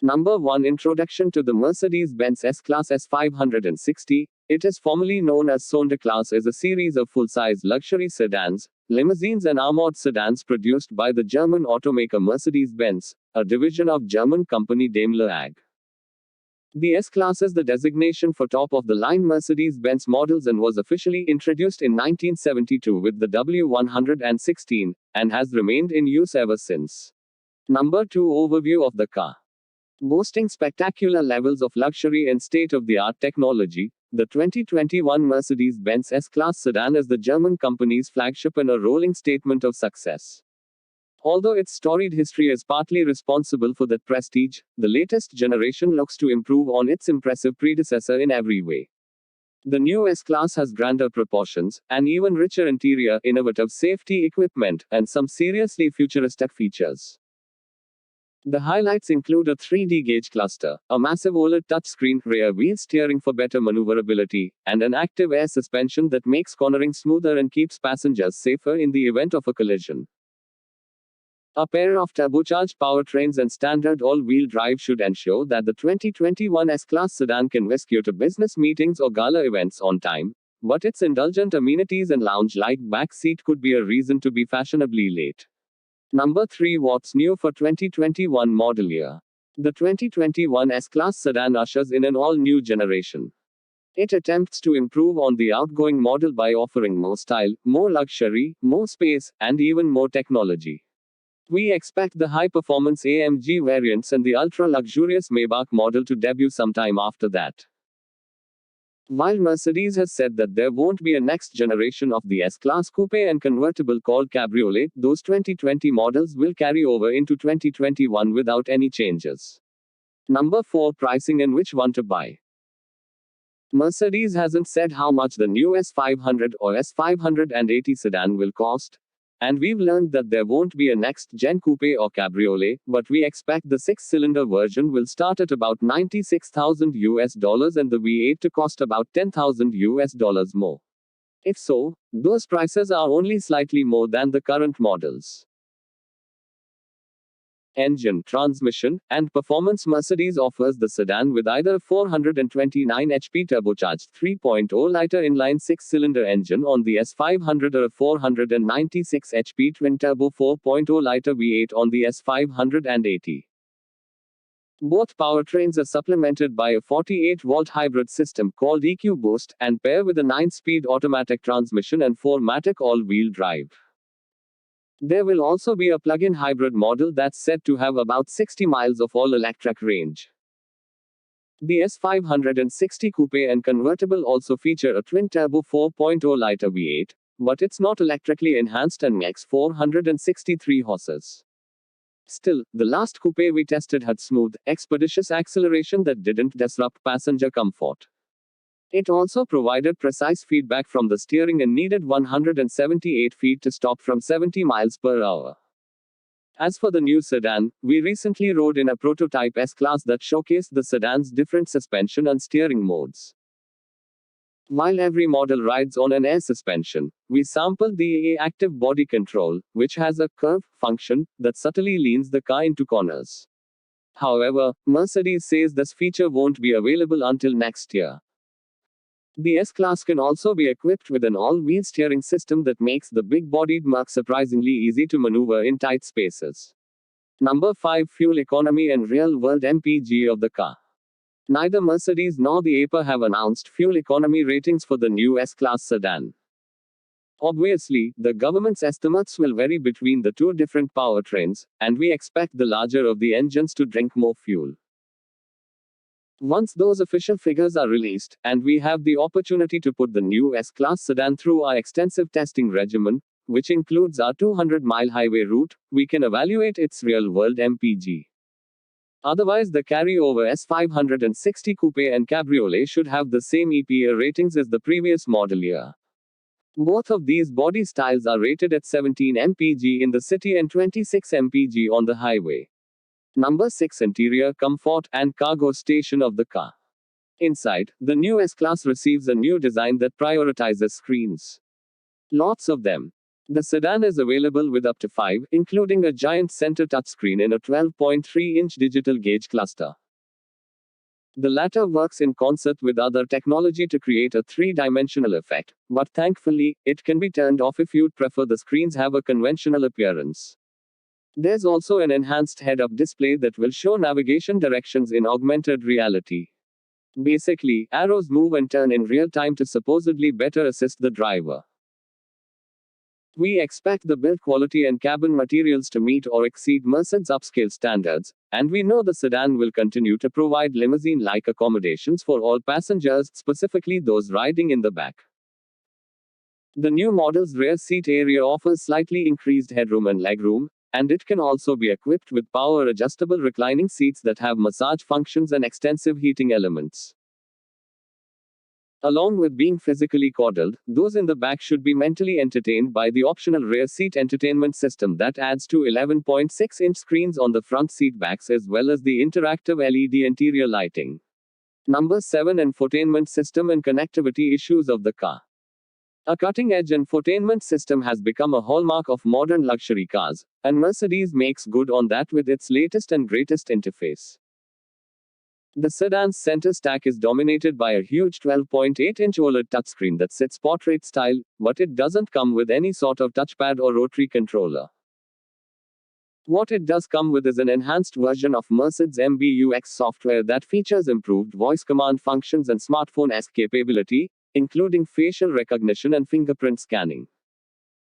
Number 1. Introduction to the Mercedes-Benz S-Class S560. It is formerly known as Sonderklasse, is a series of full-size luxury sedans, limousines and armored sedans produced by the German automaker Mercedes-Benz, a division of German company Daimler AG. The S-Class is the designation for top-of-the-line Mercedes-Benz models and was officially introduced in 1972 with the W116, and has remained in use ever since. Number 2. Overview of the car. Boasting spectacular levels of luxury and state-of-the-art technology, the 2021 Mercedes-Benz S-Class sedan is the German company's flagship and a rolling statement of success. Although its storied history is partly responsible for that prestige, the latest generation looks to improve on its impressive predecessor in every way. The new S-Class has grander proportions, an even richer interior, innovative safety equipment, and some seriously futuristic features. The highlights include a 3D gauge cluster, a massive OLED touchscreen, rear wheel steering for better maneuverability, and an active air suspension that makes cornering smoother and keeps passengers safer in the event of a collision. A pair of turbocharged powertrains and standard all-wheel drive should ensure that the 2021 S-Class sedan can whisk you to business meetings or gala events on time, but its indulgent amenities and lounge-like back seat could be a reason to be fashionably late. Number 3. What's new for 2021 model year? The 2021 S-Class sedan ushers in an all-new generation. It attempts to improve on the outgoing model by offering more style, more luxury, more space, and even more technology. We expect the high-performance AMG variants and the ultra-luxurious Maybach model to debut sometime after that. While Mercedes has said that there won't be a next generation of the S-Class coupe and convertible called Cabriolet, those 2020 models will carry over into 2021 without any changes. Number 4. Pricing and which one to buy. Mercedes hasn't said how much the new S500 or S580 sedan will cost, and we've learned that there won't be a next-gen coupe or cabriolet, but we expect the 6-cylinder version will start at about $96,000 and the V8 to cost about $10,000 more. If so, those prices are only slightly more than the current models. Engine, transmission, and performance. Mercedes offers the sedan with either a 429 HP turbocharged 3.0-liter inline 6-cylinder engine on the S500 or a 496 HP twin-turbo 4.0-liter V8 on the S580. Both powertrains are supplemented by a 48-volt hybrid system called EQ Boost, and pair with a 9-speed automatic transmission and 4MATIC all-wheel drive. There will also be a plug-in hybrid model that's said to have about 60 miles of all-electric range. The S560 coupe and convertible also feature a twin-turbo 4.0-liter V8, but it's not electrically enhanced and makes 463 horses. Still, the last coupe we tested had smooth, expeditious acceleration that didn't disrupt passenger comfort. It also provided precise feedback from the steering and needed 178 feet to stop from 70 miles per hour. As for the new sedan, we recently rode in a prototype S-Class that showcased the sedan's different suspension and steering modes. While every model rides on an air suspension, we sampled the AA Active Body Control, which has a curve function that subtly leans the car into corners. However, Mercedes says this feature won't be available until next year. The S-Class can also be equipped with an all-wheel steering system that makes the big-bodied Merc surprisingly easy to maneuver in tight spaces. Number 5. Fuel economy and real-world MPG of the car. Neither Mercedes nor the APA have announced fuel economy ratings for the new S-Class sedan. Obviously, the government's estimates will vary between the two different powertrains, and we expect the larger of the engines to drink more fuel. Once those official figures are released, and we have the opportunity to put the new S-Class sedan through our extensive testing regimen, which includes our 200-mile highway route, we can evaluate its real-world MPG. Otherwise, the carryover S560 coupe and cabriolet should have the same EPA ratings as the previous model year. Both of these body styles are rated at 17 mpg in the city and 26 mpg on the highway. Number 6. Interior comfort and cargo station of the car. Inside, the new S-Class receives a new design that prioritizes screens. Lots of them. The sedan is available with up to 5, including a giant center touchscreen in a 12.3-inch digital gauge cluster. The latter works in concert with other technology to create a three-dimensional effect, but thankfully, it can be turned off if you'd prefer the screens have a conventional appearance. There's also an enhanced head-up display that will show navigation directions in augmented reality. Basically, arrows move and turn in real time to supposedly better assist the driver. We expect the build quality and cabin materials to meet or exceed Mercedes' upscale standards, and we know the sedan will continue to provide limousine-like accommodations for all passengers, specifically those riding in the back. The new model's rear seat area offers slightly increased headroom and legroom, and it can also be equipped with power-adjustable reclining seats that have massage functions and extensive heating elements. Along with being physically coddled, those in the back should be mentally entertained by the optional rear seat entertainment system that adds two 11.6-inch screens on the front seat backs as well as the interactive LED interior lighting. Number 7. Infotainment system and connectivity issues of the car. A cutting-edge infotainment system has become a hallmark of modern luxury cars, and Mercedes makes good on that with its latest and greatest interface. The sedan's center stack is dominated by a huge 12.8-inch OLED touchscreen that sits portrait style, but it doesn't come with any sort of touchpad or rotary controller. What it does come with is an enhanced version of Mercedes MBUX software that features improved voice command functions and smartphone-esque capability, including facial recognition and fingerprint scanning.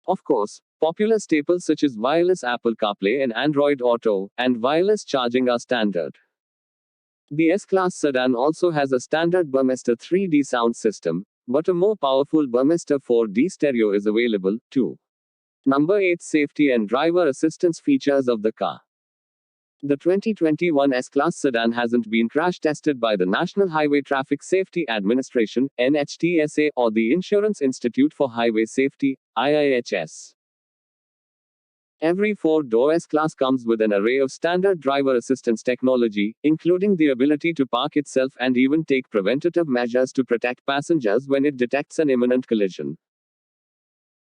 Of course, popular staples such as wireless Apple CarPlay and Android Auto, and wireless charging are standard. The S-Class sedan also has a standard Burmester 3D sound system, but a more powerful Burmester 4D stereo is available, too. Number 8. Safety and driver assistance features of the car. The 2021 S-Class sedan hasn't been crash tested by the National Highway Traffic Safety Administration, NHTSA, or the Insurance Institute for Highway Safety, IIHS. Every four-door S-Class comes with an array of standard driver assistance technology, including the ability to park itself and even take preventative measures to protect passengers when it detects an imminent collision.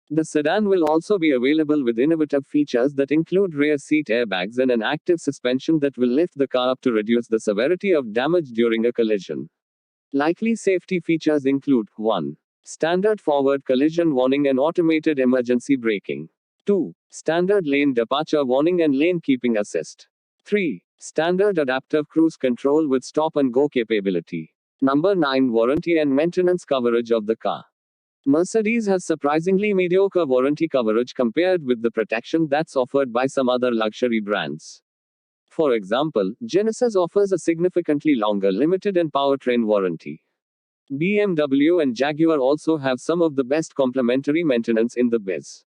The sedan will also be available with innovative features that include rear seat airbags and an active suspension that will lift the car up to reduce the severity of damage during a collision. Likely safety features include 1. Standard forward collision warning and automated emergency braking. 2. Standard lane departure warning and lane keeping assist. 3. Standard adaptive cruise control with stop and go capability. Number 9. Warranty and maintenance coverage of the car. Mercedes has surprisingly mediocre warranty coverage compared with the protection that's offered by some other luxury brands. For example, Genesis offers a significantly longer limited and powertrain warranty. BMW and Jaguar also have some of the best complementary maintenance in the biz.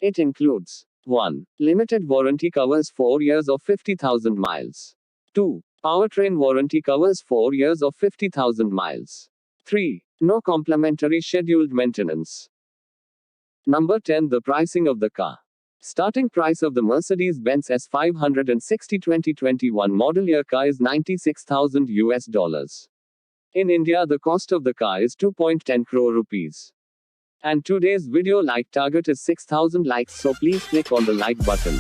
It includes 1. Limited warranty covers 4 years or 50,000 miles. 2. Powertrain warranty covers 4 years or 50,000 miles. 3. No complimentary scheduled maintenance. Number 10. The pricing of the car. Starting price of the Mercedes-Benz S560 2021 model year car is $96,000. In India, the cost of the car is 2.10 crore rupees. And today's video like target is 6,000 likes, so please click on the like button.